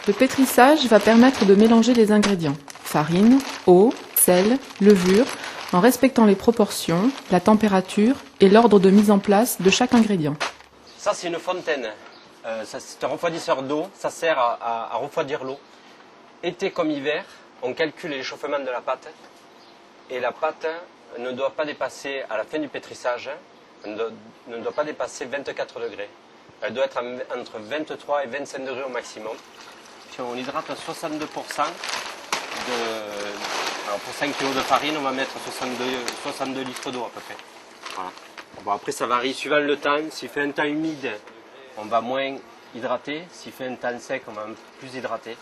Le pétrissage va permettre de mélanger les ingrédients, farine, eau, sel, levure, en respectant les proportions, la température et l'ordre de mise en place de chaque ingrédient. Ça, c'est une fontaine. C'est un refroidisseur d'eau. Ça sert à refroidir l'eau. Été comme hiver, on calcule l'échauffement de la pâte. Et la pâte ne doit pas dépasser, à la fin du pétrissage, ne doit pas dépasser 24 degrés. Elle doit être entre 23 et 25 degrés au maximum. Si on hydrate 62%, alors pour 5 kg de farine, on va mettre 62 litres d'eau à peu près. Voilà. Bon, après, ça varie suivant le temps. S'il fait un temps humide, on va moins hydrater. S'il fait un temps sec, on va plus hydrater.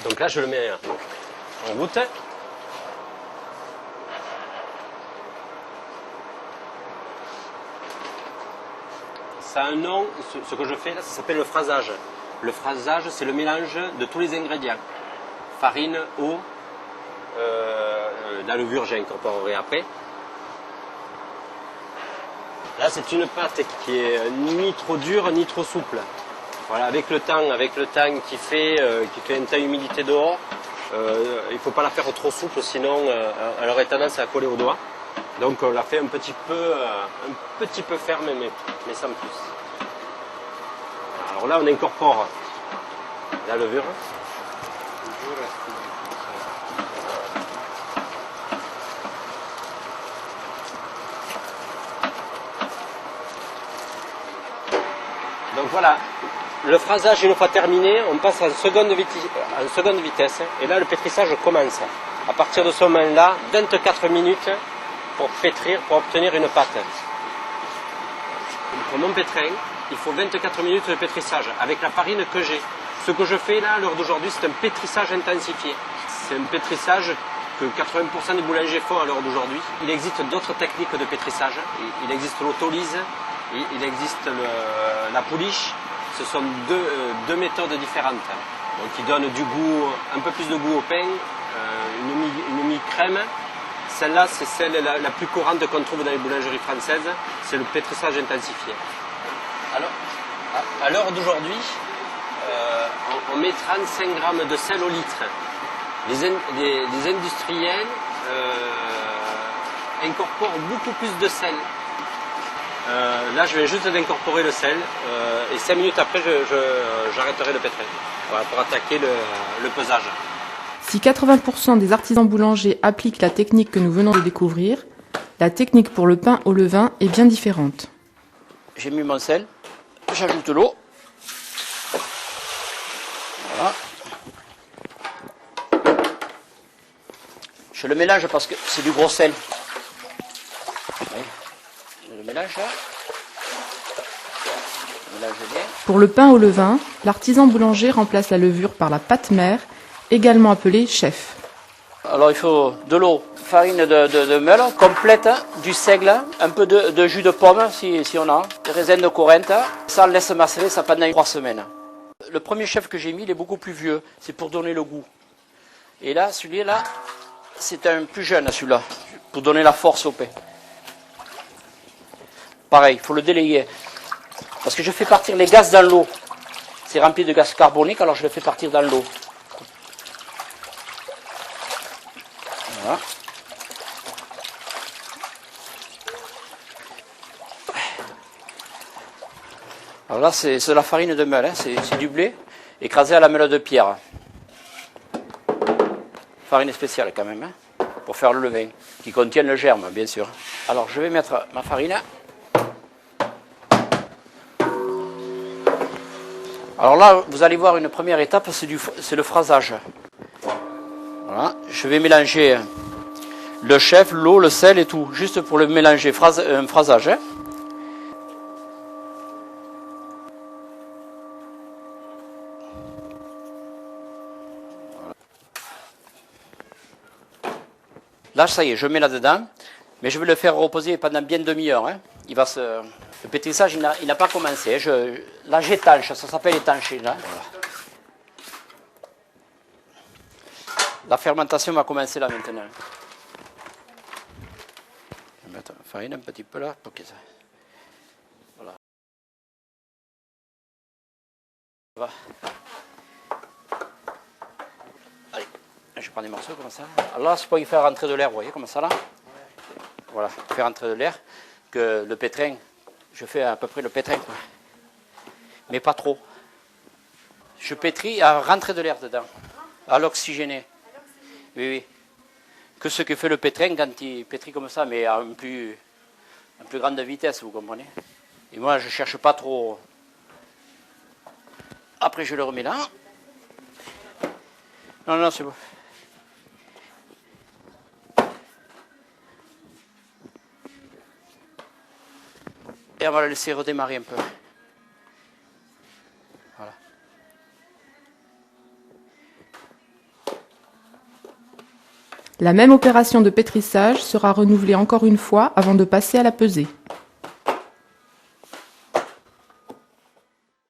Donc là, je le mets en goutte. Ça a un nom, ce que je fais là, ça s'appelle le phrasage. Le phrasage, c'est le mélange de tous les ingrédients. Farine, eau, la levure, j'incorporerai après. Là, c'est une pâte qui est ni trop dure, ni trop souple. Voilà, avec le temps qui fait un temps d'humidité dehors, il ne faut pas la faire trop souple, sinon elle aurait tendance à coller aux doigts. Donc on la fait un petit peu ferme, mais sans plus. Alors là, on incorpore la levure. Donc voilà, le phrasage une fois terminé, on passe en seconde vitesse et là le pétrissage commence. À partir de ce moment-là, 24 minutes pour pétrir, pour obtenir une pâte. Pour mon pétrin, il faut 24 minutes de pétrissage avec la farine que j'ai. Ce que je fais là, à l'heure d'aujourd'hui, c'est un pétrissage intensifié. C'est un pétrissage que 80% des boulangers font à l'heure d'aujourd'hui. Il existe d'autres techniques de pétrissage. Il existe l'autolyse, il existe la pouliche. Ce sont deux méthodes différentes. Donc, qui donnent du goût, un peu plus de goût au pain, une mi-crème. Celle-là, c'est celle la plus courante qu'on trouve dans les boulangeries françaises. C'est le pétrissage intensifié. Alors, à l'heure d'aujourd'hui, on met 35 grammes de sel au litre. Les industriels incorporent beaucoup plus de sel. Là, je viens juste d'incorporer le sel et 5 minutes après, j'arrêterai le pétrin. Voilà, pour attaquer le pesage. Si 80% des artisans boulangers appliquent la technique que nous venons de découvrir, la technique pour le pain au levain est bien différente. J'ai mis mon sel, j'ajoute l'eau. Voilà. Je le mélange parce que c'est du gros sel. Je le mélange là. Mélange bien. Pour le pain au levain, l'artisan boulanger remplace la levure par la pâte mère, également appelée chef. Alors il faut de l'eau, farine de meule complète, du seigle, un peu de jus de pomme si on a, des raisins de Corinthe. Ça on laisse macérer ça pendant 3 semaines. Le premier chef que j'ai mis, il est beaucoup plus vieux, c'est pour donner le goût. Et là, celui-là, c'est un plus jeune celui-là, pour donner la force au pain. Pareil, il faut le délayer. Parce que je fais partir les gaz dans l'eau. C'est rempli de gaz carbonique, alors je le fais partir dans l'eau. Voilà. Alors là, c'est de la farine de meule, hein. C'est du blé écrasé à la meule de pierre. Farine spéciale quand même, hein, pour faire le levain, qui contient le germe, bien sûr. Alors je vais mettre ma farine. Alors là, vous allez voir une première étape, c'est le phrasage. Voilà, je vais mélanger le chef, l'eau, le sel et tout, juste pour le mélanger, un phrasage. Hein. Là, ça y est, je mets là-dedans, mais je vais le faire reposer pendant bien demi-heure. Hein. Le pétrissage, il n'a pas commencé. Hein. Là, j'étanche, ça s'appelle étancher. Là. Voilà. La fermentation va commencer là maintenant. Je vais mettre la farine un petit peu là pour que ça... Voilà. Voilà. Allez, je prends des morceaux comme ça. Alors là, c'est pour y faire rentrer de l'air, vous voyez, comme ça là. Voilà, faire rentrer de l'air, que le pétrin, je fais à peu près le pétrin, quoi. Mais pas trop. Je pétris à rentrer de l'air dedans, à l'oxygéner. Oui, oui. Que ce que fait le pétrin quand il pétrit comme ça, mais à une plus grande vitesse, vous comprenez. Et moi, je ne cherche pas trop. Après, je le remets là. Non, non, c'est bon. Et on va le laisser redémarrer un peu. Voilà. La même opération de pétrissage sera renouvelée encore une fois avant de passer à la pesée.